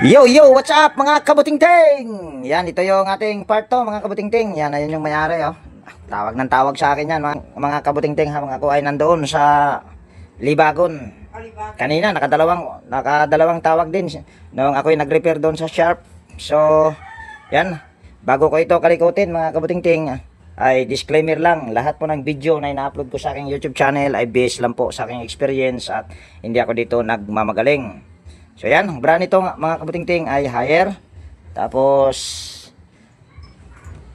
Yo, yo, what's up mga kabuting-ting? Yan, ito yung ating part 2 mga kabuting-ting. Yan, ayun yung mayari oh. Tawag ng tawag sa akin yan mga kabuting-ting habang ako ay nandoon sa Libagon. Kanina, nakadalawang tawag din nung ako ay nag-repair doon sa Sharp. So, yan, bago ko ito kalikutin mga kabuting-ting, ay disclaimer lang, lahat po ng video na ina-upload ko sa aking YouTube channel ay based lang po sa aking experience at hindi ako dito nagmamagaling. So yan, ang brand nito mga kabuting-ting ay higher. Tapos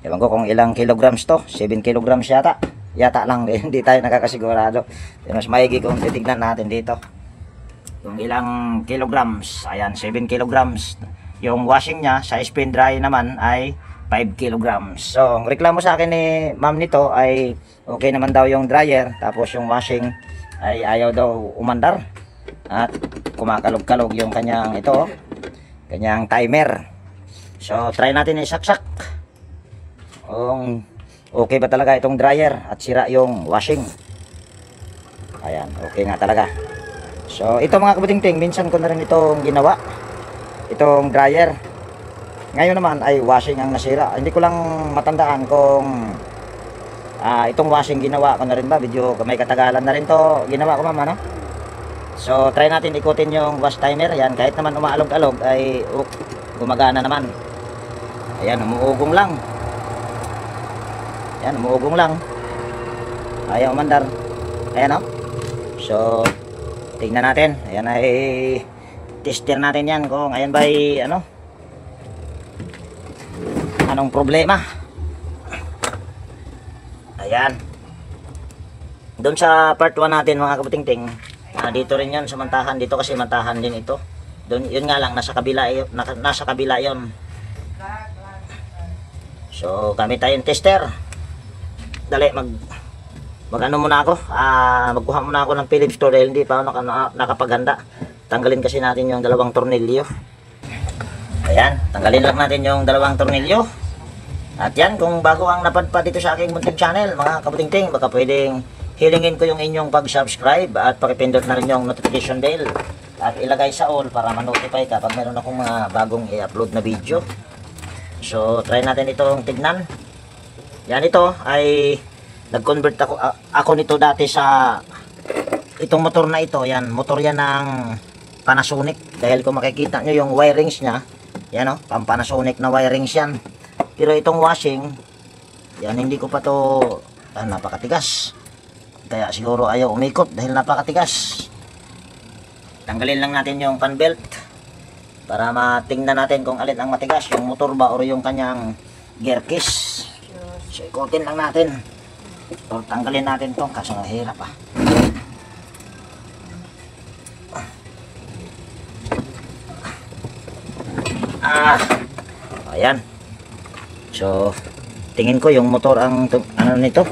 ewan ko kung ilang kilograms to, 7 kilograms yata lang, hindi tayo nakakasigurado. Mas maigi kung titignan natin dito kung ilang kilograms. Ayan, 7 kilograms. Yung washing nya sa spin dry naman ay 5 kilograms. So ang reklamo sa akin ni ma'am nito ay okay naman daw yung dryer, tapos yung washing ay ayaw daw umandar at kumakalog-kalog yung kanyang kanyang timer. So try natin isaksak kung okay ba talaga itong dryer at sira yung washing. Ayan, okay nga talaga. So ito mga kabuting-ting, minsan ko na rin itong ginawa, itong dryer. Ngayon naman ay washing ang nasira. Hindi ko lang matandaan kung itong washing ginawa ko na rin ba, video may katagalan na rin to ginawa ko mama, no? So try natin ikutin yung wash timer. Yan, kahit naman umaalog-alog ay gumagana naman. Ayan, umuugong lang. Yan, umuugong lang. Ayaw umandar. Ayan o. So tingnan natin. Ayan ay tester natin yan kung ayan ba ay anong problema. Ayan. Doon sa part 1 natin mga kabuting-ting, dito rin yan sa mantahan. Dito kasi mantahan din ito. Doon, yun nga lang, nasa kabila yun. So gamit tayong tester. Dali, mag-ano muna ako, magkuha muna ako ng Phillips to dahil hindi pa ako nakapaghanda. Tanggalin kasi natin yung dalawang tornilyo. Ayan, tanggalin lang natin yung dalawang tornilyo. At yan, kung bago ang napadpad dito sa aking munting channel mga kabuting-ting, baka pwedeng hilingin ko yung inyong pag-subscribe at pakipindot na rin yung notification bell at ilagay sa all para ma-notify ka pag meron akong mga bagong i-upload na video. So try natin itong tignan. Yan, ito ay nag-convert ako nito dati sa itong motor na ito. Yan, motor yan ng Panasonic. Dahil kung makikita nyo yung wirings nya, yan o, pang Panasonic na wirings yan. Pero itong washing, yan, hindi ko pa to napakatigas. Kaya siguro ayaw umikot dahil napakatigas. Tanggalin lang natin yung fan belt para matingnan natin kung alin ang matigas, yung motor ba o yung kanyang gear case. So ikutin lang natin o tanggalin natin to, kaso hirap ayan. So tingin ko yung motor ang nito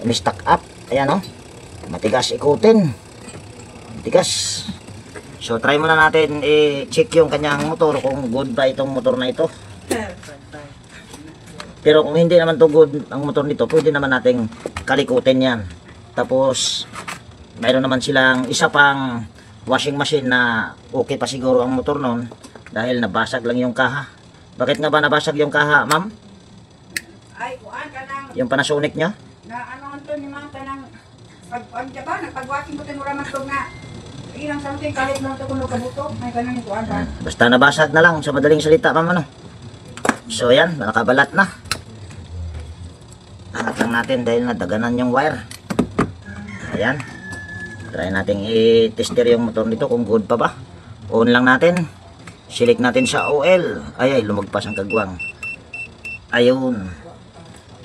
umi-stack up. Ayan o, matigas ikutin, matigas. So try muna natin i-check yung kanyang motor kung good ba itong motor na ito. Pero kung hindi naman to good ang motor nito, pwede naman nating kalikutin yan. Tapos mayroon naman silang isa pang washing machine na okay pa siguro ang motor nun dahil nabasag lang yung kaha. Bakit nga ba nabasag yung kaha, ma'am? Ay, kuan ka nang yung Panasonic nyo? na ano anto ni mga kanang pag ka ba nagpag-watching ko tinura man to nga ilang something kalit mo to kuno kabuto may kanang kuan ba. Basta nabasag na lang sa madaling salita, ma'am, ano? So yan, nakabalat na. Angat lang natin dahil nadaganan yung wire. Ayan. Try natin i-tester yung motor nito kung good pa ba. On lang natin. Select natin sa OL. Ay, lumagpas ang kagwang. Ayun.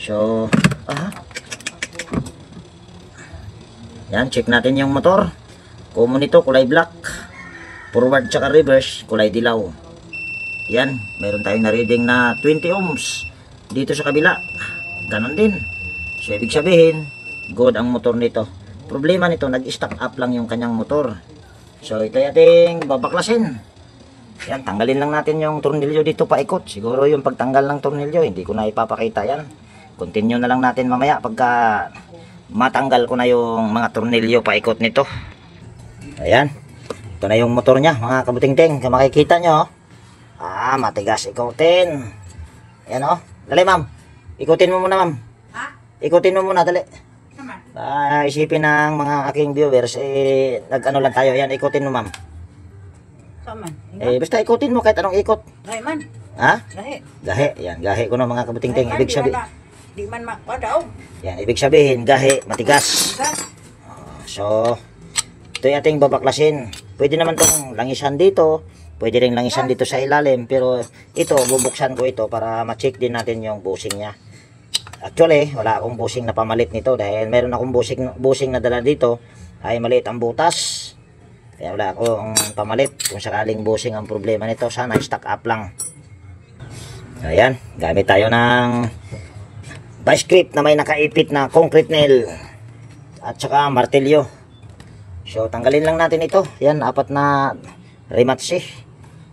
So, yan, check natin yung motor. Common ito, kulay black. Forward tsaka reverse, kulay dilaw. Yan, mayroon tayong na-reading na 20 ohms. Dito sa kabila, ganon din. So, ibig sabihin, good ang motor nito. Problema nito, nag-stack up lang yung kanyang motor. So, ito ating babaklasin. Yan, tanggalin lang natin yung tornilyo dito paikot. Siguro yung pagtanggal ng tornilyo, hindi ko na ipapakita yan. Continue na lang natin mamaya pagka matanggal ko na yung mga tornilyo paikot nito. Ayan, ito na yung motor nya mga kabuting-ting. Kung makikita nyo, Matigas ikutin. Yan o. Dali ma'am. Ikutin mo muna ma'am. Ha? Ikutin mo muna, dali. Naman. Isipin ng mga aking viewers, nag-ano lang tayo. Yan, ikutin mo ma'am. Saman. Basta ikutin mo kahit anong ikot. Gahe man. Ha? Gahe. Gahe. Yan, gahe ko no mga kabuting-ting. Ibig sabihin. Di man makpadaw. Yan, ibig sabihin, gahe, matigas. Gas. So, ito yung ating babaklasin. Pwede naman itong langisan dito. Pwede rin langisan dito sa ilalim. Pero ito, bubuksan ko ito para ma-check din natin yung bushing niya. Actually, wala akong bushing na pamalit nito. Dahil meron akong bushing na dala dito. Ay maliit ang butas. Kaya wala akong pamalit. Kung sakaling bushing ang problema nito, sana stock up lang. Ayan, gamit tayo ng vice grip na may nakaipit na concrete nail at saka martilyo. So tanggalin lang natin ito. Yan, 4 na rematch.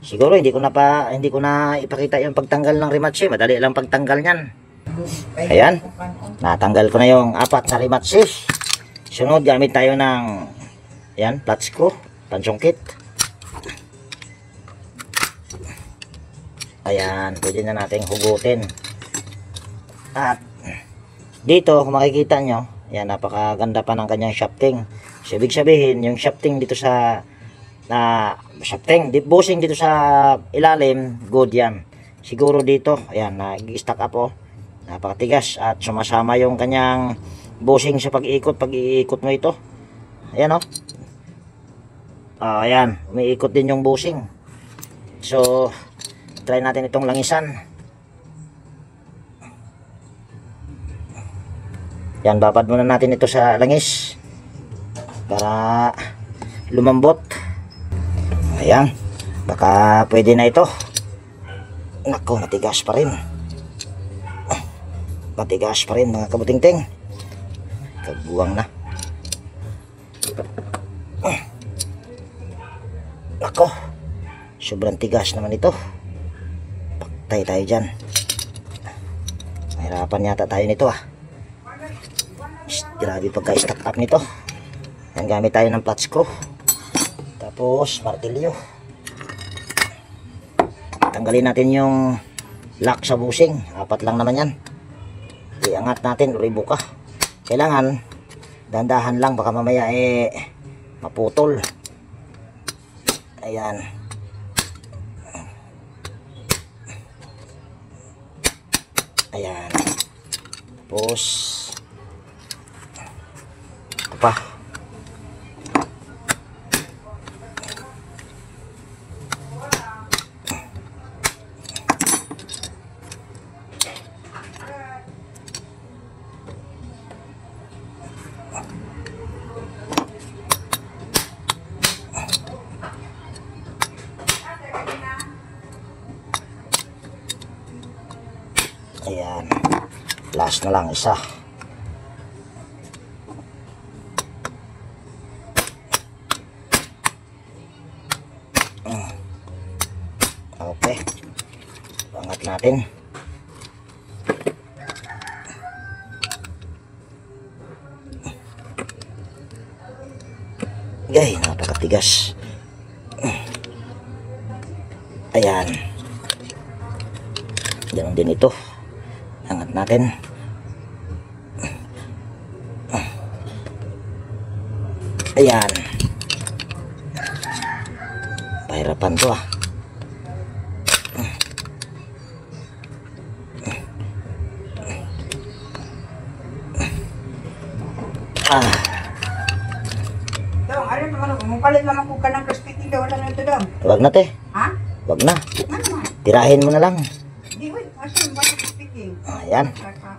Siguro hindi ko na ipakita yung pagtanggal ng rematch. Madali lang pagtanggal niyan. Ayan, natanggal ko na yung 4 na rematch. Sunod, gamit tayo ng yan, flat screw, pansungkit. Ayan, pwede na nating hugutin. At dito, kung makikita nyo, yan, napakaganda pa ng kanyang shafting. So, ibig sabihin, yung shafting dito sa bushing dito sa ilalim, good yan. Siguro dito, ayan, nag-stack up oh. Napakatigas at sumasama yung kanyang bushing sa pag-iikot mo ito. Ayan oh. Ayan, umiikot din yung bushing. So, try natin itong langisan. Yan, babad muna natin ito sa langis para lumambot. Ayan, baka pwede na ito. Nako, matigas pa rin. Matigas pa rin mga kabuting-ting. Kaguwang na. Nako, sobrang tigas naman ito. Paktay tayo dyan. Mahirapan yata tayo nito ah. Grabe pagka-stack up nito. Yan, gamit tayo ng flat screw. Tapos martilyo. Tanggalin natin yung lock sa bushing. 4 lang naman yan. Iangat natin, uribo ka. Kailangan dandahan lang, baka mamaya maputol. Ayan. Ayan. Tapos ito pa. Ayan. Last na lang isa. Okay. Angat natin. Gay, napakatigas. Ayan. Ganun din ito. Angat natin. Ayan. Pahirapan to ah. Dong, ano naman, mupalit naman ko ka ng crossfitting daw, wala na ito dong. Wag na te. Ha? Wag na. Ano naman? Tirahin mo na lang. Di, wait, asan ba crossfitting? Ayan.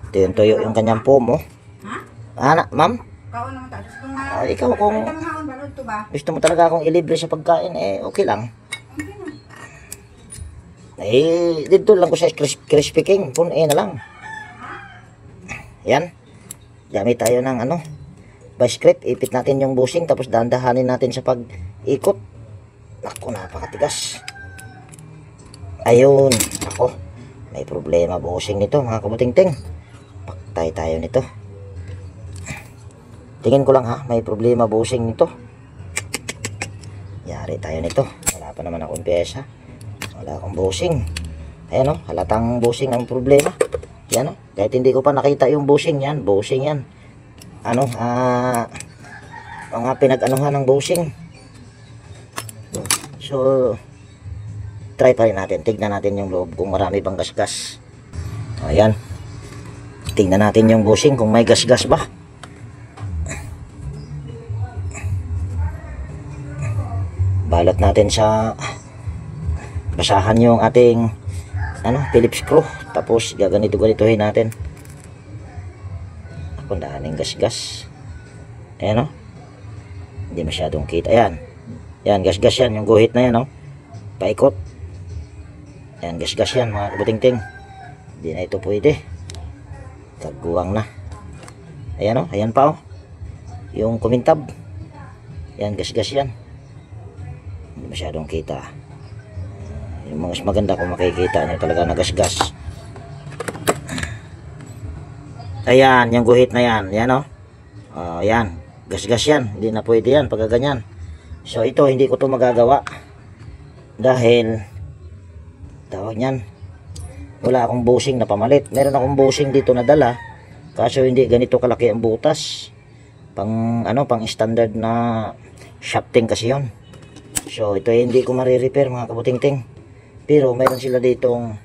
Ito yung tuyo yung kanyang foam oh. Ha? Ma'am? Kaon naman tayo. Gusto nga. Ikaw kung Ay, tamahaon ba? Ito ba? gusto mo talaga akong ilibre sa pagkain, okay lang. Okay na. Dito lang ko sa Crispy King. Kung na lang. Yan. Gamit tayo ng vice grip. Ipit natin yung bushing. Tapos dahan-dahanin natin sa pag-ikot. Naku, napakatigas. Ayun. Ako. May problema bushing nito mga kabuting-ting. Paktay tayo nito. Tingin ko lang ha. May problema bushing nito. Yari tayo nito. Wala pa naman akong pyesa. Wala akong bushing. Ayan o, halatang bushing ang problema. Yan o, kahit hindi ko pa nakita yung bushing yan. Bushing yan. Ano, mga pinag-anuhan ng bushing. So, try pa rin natin. Tignan natin yung loob kung marami bang gasgas. Ayan. Tignan natin yung bushing kung may gasgas ba. Balat natin sa basahan yung ating Phillips screw. Tapos gaganito-ganitohin natin. Ako dahaning gasgas. Ayan o. Hindi masyadong kita. Ayan. Yan, gasgas yan. Yung guhit na yan o. Paikot. Ayan, gasgas yan mga kabutingting. Hindi na ito pwede. Kaguwang na. Ayan o. Ayan pa o. Yung kumintab. Ayan, gasgas yan. Hindi masyadong kita. Yung mas maganda kung makikita nyo talaga na gasgas. Ayan, yung guhit na yan. Ayan o. Ayan, gasgas yan. Hindi na pwede yan pagka ganyan. So ito, hindi ko to magagawa. Dahil tawag nyan, wala akong bushing na pamalit. Meron akong bushing dito na dala. Kaso hindi ganito kalaki ang butas. Pang standard na shafting kasi yon. So ito hindi ko marirepair mga kabutingting. Pero mayroon sila ditong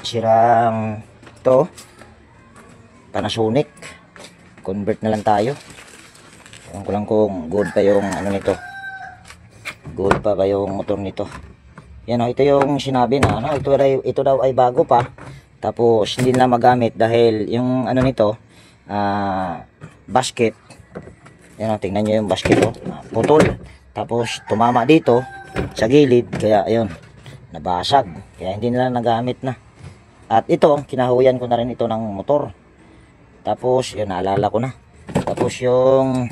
sirang to Panasonic. Convert na lang tayo. Ewan ko lang kung good pa yung nito. Good pa yung motor nito. Yan o, ito yung sinabi na ito daw ay bago pa. Tapos hindi na magamit dahil yung nito basket. Yan o, tingnan nyo yung basket o. Putol. Tapos tumama dito sa gilid. Kaya ayun, nabasag. Kaya hindi nila nagamit na. At ito, kinahuyan ko na rin ito ng motor. Tapos yun, naalala ko na. Tapos yung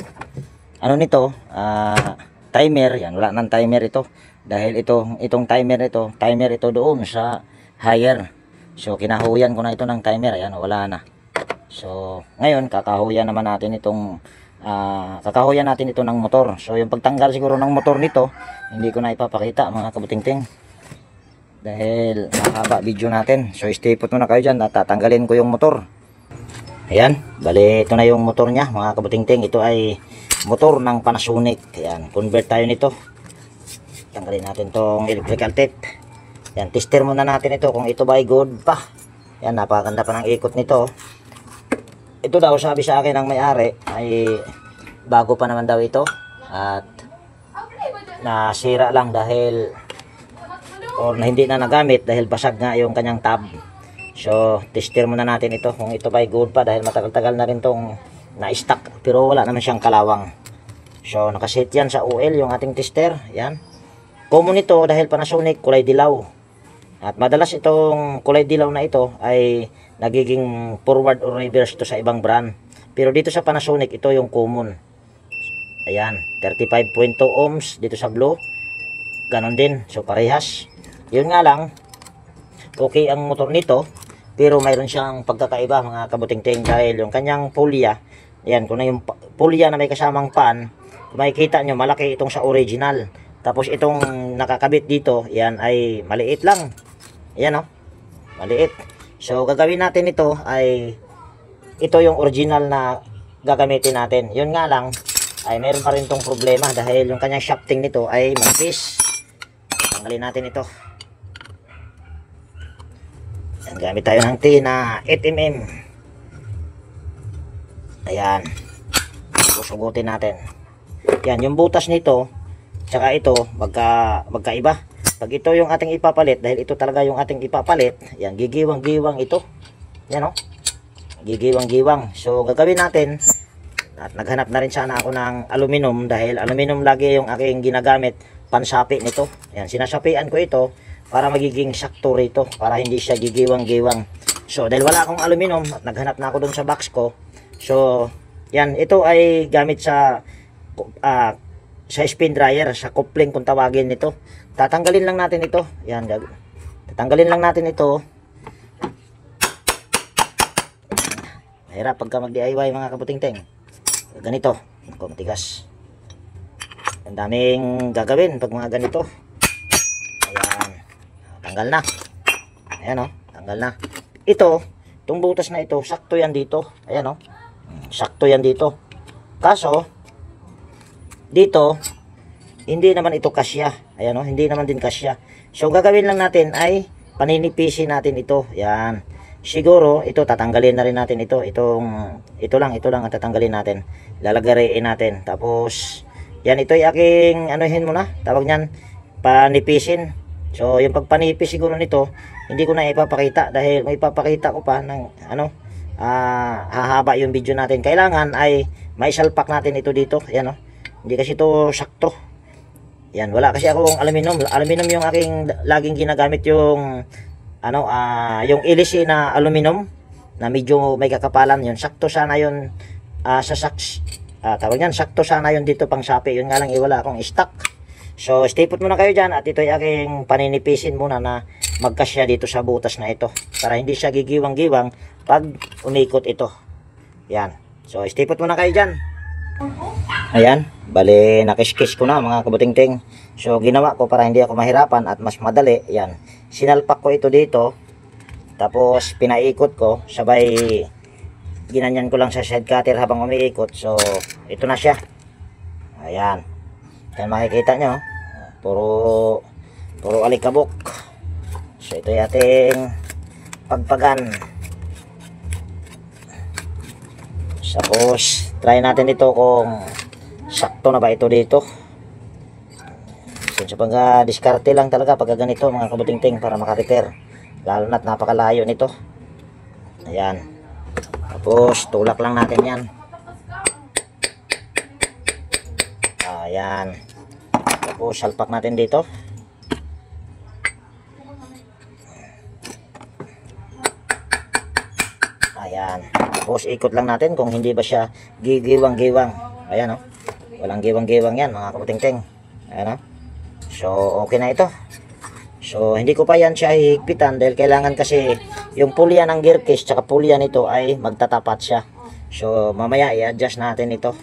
nito, timer. Yan, wala nang timer ito. Dahil itong timer ito doon sa higher. So kinahuyan ko na ito ng timer. Ayan, wala na. So ngayon, kakahuyan naman natin itong kakahuyan natin ito ng motor. So yung pagtanggal siguro ng motor nito, hindi ko na ipapakita mga kabutingting. Dahil mahaba video natin. So stay put muna kayo dyan. Tatanggalin ko yung motor. Ayan, bali ito na yung motor niya mga kabutingting. Ito ay motor ng Panasonic. Ayan, convert tayo nito. Tanggalin natin tong electrical tape. Ayan, tester muna natin ito kung ito ba ay good pa. Ayan, napakaganda pa ng ikot nito. Ito daw sabi sa akin ng may-ari ay bago pa naman daw ito. At nasira lang dahil na hindi na nagamit dahil basag nga yung kanyang tab. So, tester muna natin ito kung ito ba ay good pa dahil matagal-tagal na rin itong na-stock pero wala naman siyang kalawang. So, nakaset yan sa oil yung ating tester. Yan. Common ito dahil Panasonic kulay dilaw. At madalas itong kulay dilaw na ito ay nagiging forward or reverse to sa ibang brand. Pero dito sa Panasonic, ito yung common. Ayan, 35.2 ohms dito sa blue. Ganon din. So, parehas. Yun nga lang, okay ang motor nito. Pero mayroon siyang pagkakaiba mga kabutingting dahil yung kanyang pulya, ayan, kung na yung pulya na may kasamang pan, kung makikita nyo, malaki itong sa original. Tapos itong nakakabit dito, yan ay maliit lang. Ayan o, maliit. So gagawin natin ito ay, ito yung original na gagamitin natin. Yun nga lang, ay meron pa rin itong problema dahil yung kanyang shafting nito ay manipis. Tanggalin natin ito. Yan, gamit tayo ng T na 8mm. Ayan. Susugutin natin. Yan, yung butas nito, tsaka ito, magkaiba. Pag ito yung ating ipapalit, dahil ito talaga yung ating ipapalit, yan, gigiwang-giwang ito. Yan o. Gigiwang-giwang. So, gagawin natin, at naghanap na rin sana ako ng aluminum, dahil aluminum lagi yung aking ginagamit, pansapi nito. Yan, sinasapian ko ito, para magiging sakto rito, para hindi siya gigiwang-giwang. So dahil wala akong aluminum at naghanap na ako dun sa box ko, so yan, ito ay gamit sa spin dryer, sa coupling kung tawagin nito. Tatanggalin lang natin ito. Yan, tatanggalin lang natin ito. Mahirap pagka mag DIY mga kabutingting. Ganito, ako matigas. Ang daming gagawin pag mga ganito. Ayan. Tanggal na. Ayan o. Tanggal na. Itong butas na ito, sakto yan dito. Ayan o. Sakto yan dito. Kaso, dito, hindi naman ito kasya. Ayan o. Hindi naman din kasya. So, gagawin lang natin ay paninipisin natin ito. Ayan. Siguro, ito tatanggalin na rin natin ito. Ito lang ang tatanggalin natin. Lalagarin natin. Tapos, yan, ito ay aking, anuhin muna. Tawag niyan, panipisin. So, yung pagpanipis siguro nito, hindi ko na ipapakita dahil may ipapakita ko pa ng hahaba yung video natin. Kailangan ay may salpak natin ito dito. Ayan o. Hindi kasi ito sakto. Yan, wala kasi akong aluminum. Aluminum yung aking laging ginagamit yung yung ilisi na aluminum na medyo may kakapalan. Yun, sakto sana yun sa saks. Tawag yan, sakto sana yun dito pang sapi. Yun nga lang, wala akong stock. So, stay put muna kayo dyan at ito ay aking paninipisin muna na magkasya dito sa butas na ito para hindi siya gigiwang-giwang pag umikot ito. Yan. So, stay put muna kayo dyan. Ayan, bali nakiskis ko na mga kabutingting. So, ginawa ko para hindi ako mahirapan at mas madali. Yan. Sinalpak ko ito dito. Tapos, pinaikot ko. Sabay, ginanyan ko lang sa side cutter habang umiikot. So, ito na siya. Ayan. Yan makikita nyo. Puro alikabok. So, ito yung ating pagpagan. Tapos, try natin ito kung sakto na ba ito dito. So, sa pag-diskarte lang talaga pag ganito mga kabutingting para makarepair. Lalo na't napakalayo nito. Ayan. Tapos, tulak lang natin yan. Ayan. Tapos, salpak natin dito. Ayan. Tapos, ikot lang natin kung hindi ba siya gigiwang-giwang. Ayan o. Walang giwang-giwang yan mga kabutingting. Ayan o. So, okay na ito. So, hindi ko pa yan siya hihigpitan dahil kailangan kasi yung pulya ng gear case tsaka pulya nito ay magtatapat siya. So, mamaya i-adjust natin ito.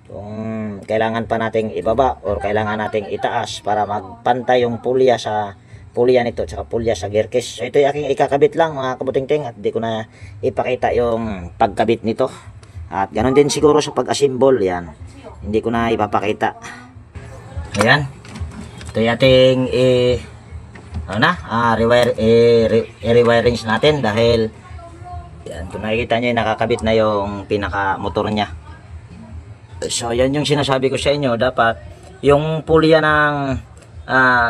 Kung kailangan pa nating ibaba or kailangan nating itaas para magpantay yung pulya sa pulya nito tsaka pulya sa gear case. So, ito yung aking ikakabit lang mga kabutingting at hindi ko na ipakita yung pagkabit nito. At ganun din siguro sa pag-assemble yan. Hindi ko na ipapakita. Ayan. Ito yung ating rewirings natin dahil yan, kung nakikita nyo nakakabit na yung pinaka motor nya. So yan yung sinasabi ko sa inyo, dapat yung pulya ng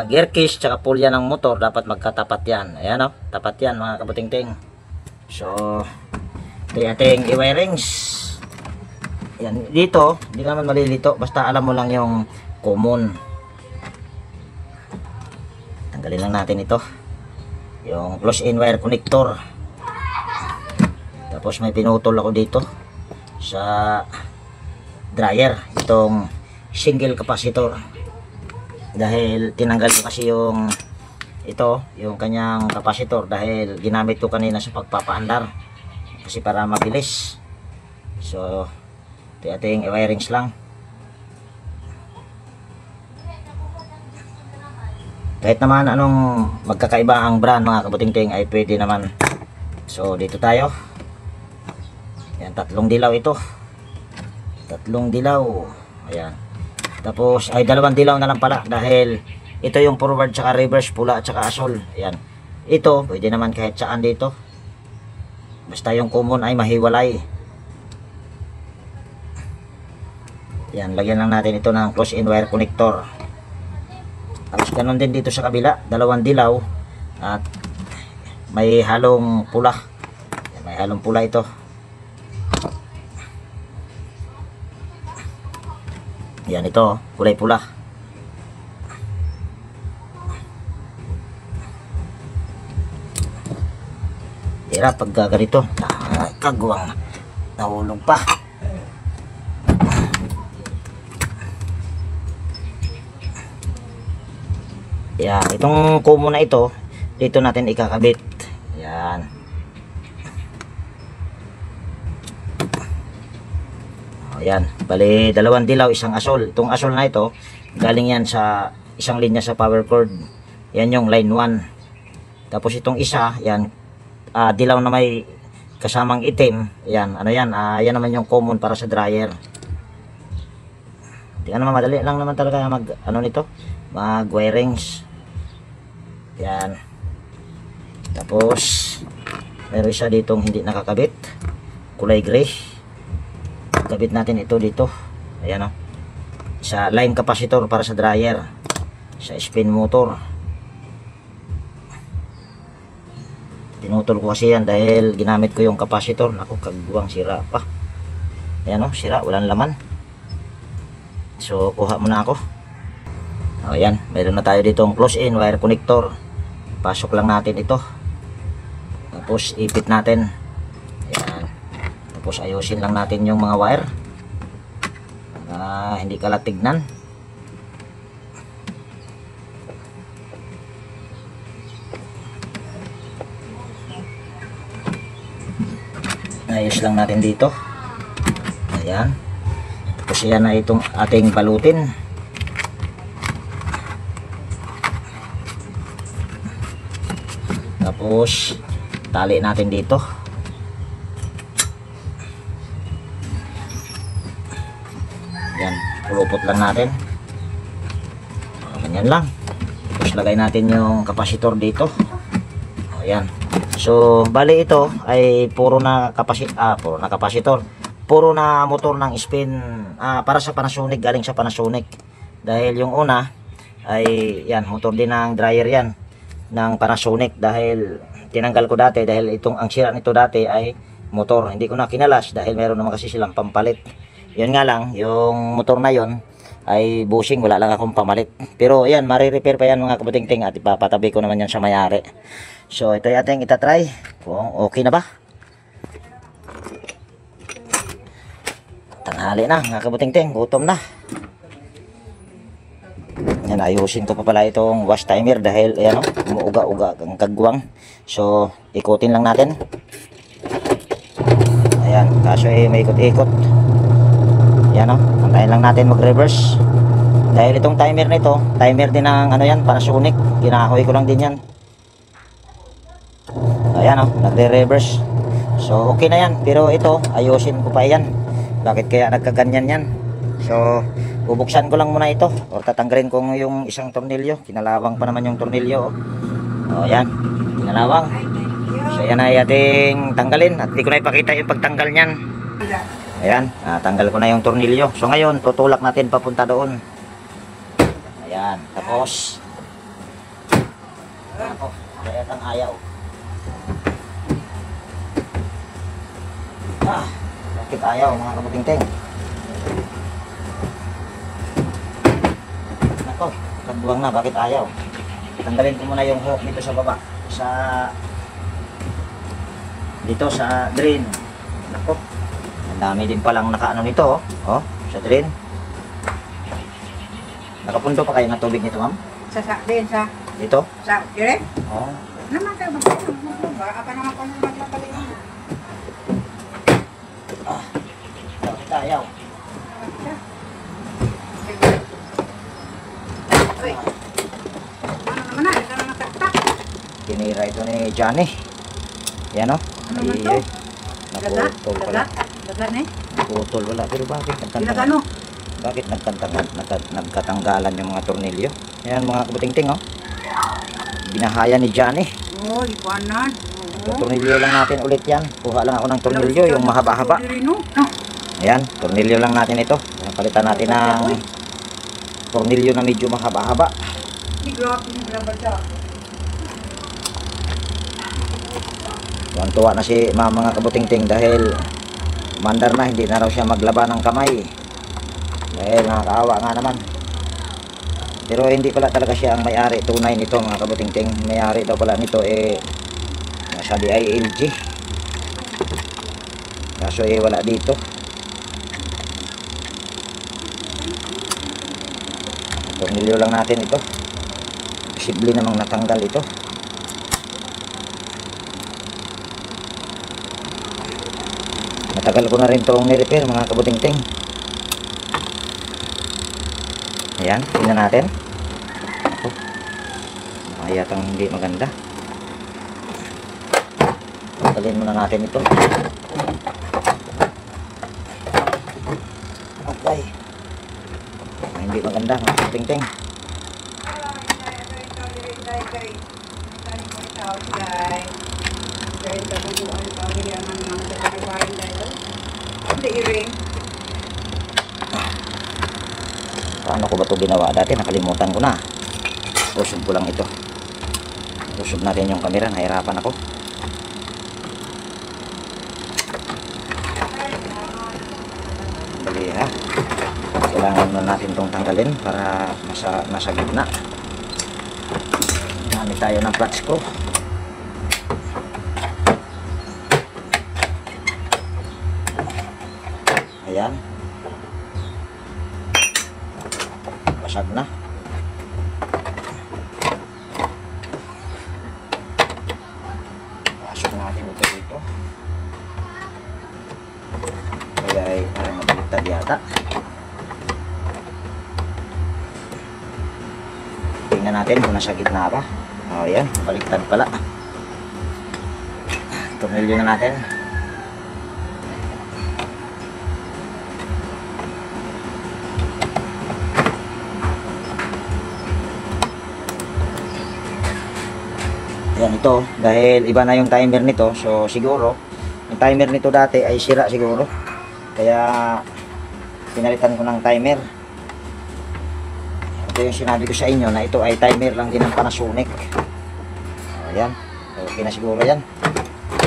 gear case tsaka pulya ng motor dapat magkatapat yan. Ayan o, tapat yan mga kabutingting. So ito yung ating i-wirings. Yan, dito hindi naman malilito basta alam mo lang yung common. Tanggalin lang natin ito yung close-in wire connector. Tapos may pinutol ako dito sa dryer itong single capacitor dahil tinanggal ko kasi yung yung kanyang capacitor dahil ginamit ko kanina sa pagpapaandar kasi para mabilis. So ito ating wirings lang. Kahit naman anong magkakaiba ang brand mga kabutingting ay pwede naman. So dito tayo. Yan, tatlong dilaw ito. Tatlong dilaw. Ayan. Tapos ay dalawang dilaw na lang pala dahil ito yung forward tsaka reverse, pula tsaka asol. Ayan. Ito pwede naman kahit saan dito. Basta yung common ay mahiwalay. Yan, lagyan lang natin ito ng close-in wire connector. Tapos ganun din dito sa kabila, dalawang dilaw at may halong pula. May halong pula ito. Yan ito, kulay pula. Hirap pag ganito. Kagwang nahulog pa. Yan, itong kumo na ito, dito natin ikakabit. Yan. Ayan, bali dalawang dilaw, isang asol. Itong asol na ito, Galing yan sa isang linya sa power cord. Yan yung line 1. Tapos itong isa, yan, dilaw na may kasamang itim. Yan, ano yan, yan naman yung common para sa dryer. Tingnan naman, madali lang naman talaga mag, ano nito, mag wirings. Yan. Tapos, meron isa ditong hindi nakakabit. Kulay gray. Kabit natin ito dito. Ayan o. Sa line capacitor para sa dryer. Sa spin motor. Tinutol ko kasi yan dahil ginamit ko yung capacitor. Naku, kagbuwang sira pa. Ayan o, sira, walang laman. So, kuha muna ako. Ayan, meron na tayo ditong close-in wire connector. Pasok lang natin ito. Tapos, ipit natin. Ayan. Tapos, ayusin lang natin yung mga wire. Para hindi kalatignan. Ayos lang natin dito. Ayan. Tapos yan na itong ating balutin. Tapos tali natin dito. Yan, pulupot lang natin. Ganyan lang. Tapos lagay natin yung kapasitor dito. Ayan. So, bali ito ay puro na kapasitor. Puro na motor ng spin para sa Panasonic, galing sa Panasonic. Dahil yung una ay yan, motor din ng dryer yan ng Panasonic dahil tinanggal ko dati dahil ang sira nito dati ay motor. Hindi ko na kinalas dahil meron naman kasi silang pampalit. Yun nga lang, yung motor na yon ay bushing, wala lang akong pamalit. Pero yan, mare-repair pa yan mga kabuting-ting at ipapatabi ko naman yan sa may-ari. So ito yung ating itatry kung okay na ba. Tanghali na mga kabuting-ting, gutom na. Yan, ayusin ko pa pala itong wash timer dahil ayan o, umuuga-uga ang kagwang. So ikutin lang natin. Ayan, kaso may ikot-ikot. Yan o, antayin lang natin mag-reverse. Dahil itong timer nito, timer din ng ano yan, Panasonic. Ginahoy ko lang din yan. Ayan o, nagre-reverse. So okay na yan, pero ito ayusin ko pa yan. Bakit kaya nagkaganyan yan? So bubuksan ko lang muna ito o tatanggalin ko yung isang tornilyo. Kinalawang pa naman yung tornilyo. O yan, kinalawang. So yan ay ating tanggalin. At hindi ko na ipakita yung pagtanggal nyan. Ayan, tanggal ko na yung tornilyo. So ngayon tutulak natin papunta doon. Ayan, tapos ako, kaya tang ayaw. Bakit ayaw mga kabuting-ting? Nako, kagbuwang na, bakit ayaw? Tanggalin ko muna yung hook dito sa baba. Dito sa drain. Nako, ang dami din palang nakaano nito oh, sa drain. Nakapundo pa kayo ng tubig nito, ma'am? Din sa Dito? sa dire? Oh. Naman tayo ba? Apa naman ko magpapalit mo? Bakit ayaw? Uy. Ano naman na? Ito na nataktak. Tinira ito ni Johnny. Yan o. Ano naman to? Lagat? Naputol pala. Lagat eh? Naputol wala. Pero bakit? Ilagano? Bakit nagkatanggalan yung mga tornilyo? Yan mga kabuting-ting oh. Binahaya ni Johnny. Oh, ikuanan. Tornilyo lang natin ulit yan. Kuha lang ako ng tornilyo, yung mahaba-haba. Ayan, tornilyo lang natin ito. Palitan natin ng tornilyo na medyo mahaba-haba. Tuwan-tuwa na si mga kabuting-ting dahil mandar na, hindi na raw siya maglaba ng kamay. Dahil nakakaawa nga naman. Pero hindi pala talaga siya ang may-ari. Tunay nito mga kabuting-ting. May-ari daw pala nito nasa DILG. Kaso wala dito. Tornilyo lang natin ito. Posible namang natanggal ito. Matagal ko na rin itong ni-repair mga kabuting-ting. Ayan. Ayan, tingnan natin. Ako. Yatang hindi maganda. Tanggalin muna natin ito. Okay. Hindi maganda mga kabuting-ting. Paano ko ba ito ginawa dati? Nakalimutan ko na. Usog ko lang ito. Usog natin yung camera. Nahirapan ako. Dali ha. Kailangan na natin itong tanggalin para nasa gitna. Gamit tayo ng flat screw. Ayan. Basag na. Pasok natin ito dito. Kaya ay parang mabaliktad yata. Tingnan natin kung nasa gitna pa. O yan, baliktad pala. Tornilyo na natin. Yan ito, dahil iba na yung timer nito, so siguro yung timer nito dati ay sira siguro, kaya pinalitan ko ng timer. Ito yung sinabi ko sa inyo na ito ay timer lang din ng Panasonic. Ayan, okay na siguro yan.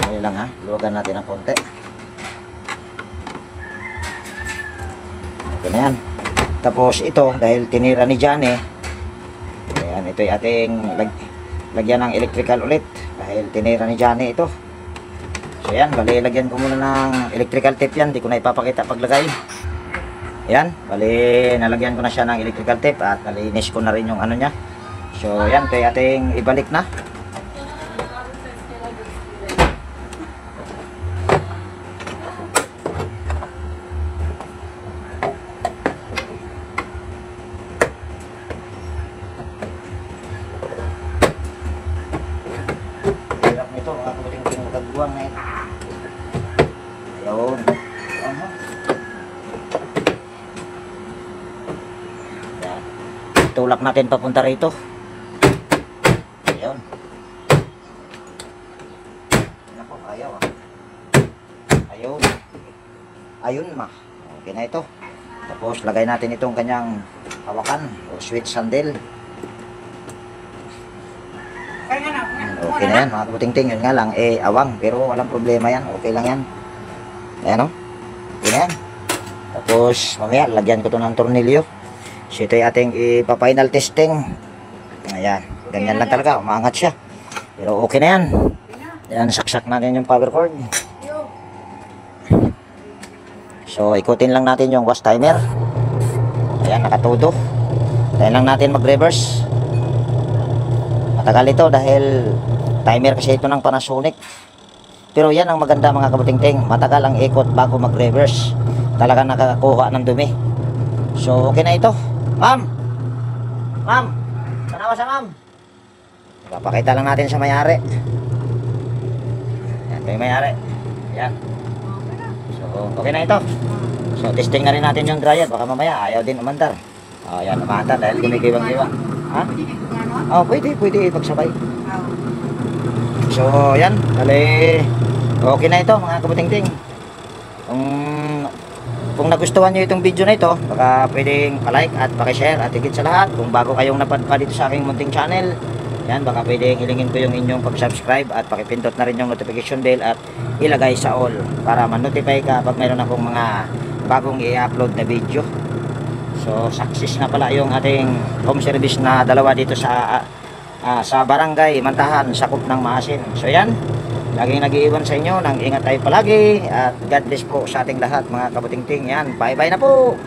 Ayan lang ha, luwagan natin ng konti. Okay na yan. Tapos ito, dahil tinira ni Johnny, ayan, ito ay ating lagyan ng electrical ulit dahil tinira ni Johnny ito. So yan, bali lagyan ko muna ng electrical tape yan, di ko na ipapakita paglagay. Yan, bali nalagyan ko na siya ng electrical tape at nalinis ko na rin yung ano niya. So yan, kaya ating ibalik na. Buwang na ito. Ayun. Yan. Tulak natin papunta rito. Ayun. Naku, ayaw ah. Ayun. Ayun ma. Okay na ito. Tapos lagay natin itong kanyang hawakan o switch handle. Okay na yan mga kabuting-ting, yun nga lang awang, pero walang problema yan, okay lang yan. Ayan o, okay na yan. Tapos mamaya lagyan ko to ng tornilyo. So ito yung ating ipa-final testing. Ayan, ganyan lang talaga, umaangat siya, pero okay na yan. Ayan, saksak natin yung power cord. So ikutin lang natin yung wash timer. Ayan, nakatudo. Ayan lang natin mag-reverse. Matagal ito dahil timer kasi ito ng Panasonic. Pero yan ang maganda mga kabuting-ting, matagal ang ikot bago mag-reverse. Talagang nakakakuha ng dumi. So okay na ito. Ma'am! Ma'am! Tanawa sa ma'am! Papakita lang natin sa may-ari. Yan, ito yung may-ari. Yan. So okay na ito. So testing na rin natin yung dryer, baka mamaya ayaw din umandar. Yan, umandar dahil gumigiwang-giwang. Ha? Pwede pagsabay. So yan, dali okay na ito mga kabuting-ting. Kung nagustuhan nyo itong video na ito, baka pwedeng palike at pakishare at higit sa lahat, kung bago kayong napadpa dito sa aking munting channel, yan, baka pwedeng hilingin ko yung inyong pag-subscribe at pakipindot na rin yung notification bell at ilagay sa all para ma-notify ka pag mayroon akong mga bagong i-upload na video. So success na pala yung ating home service na dalawa dito sa barangay Mantahan, sakop ng Maasin. So yan, laging nag-iiwan sa inyo ng ingat tayo palagi at God bless po sa ating lahat mga kabuting-ting. Yan, bye bye na po.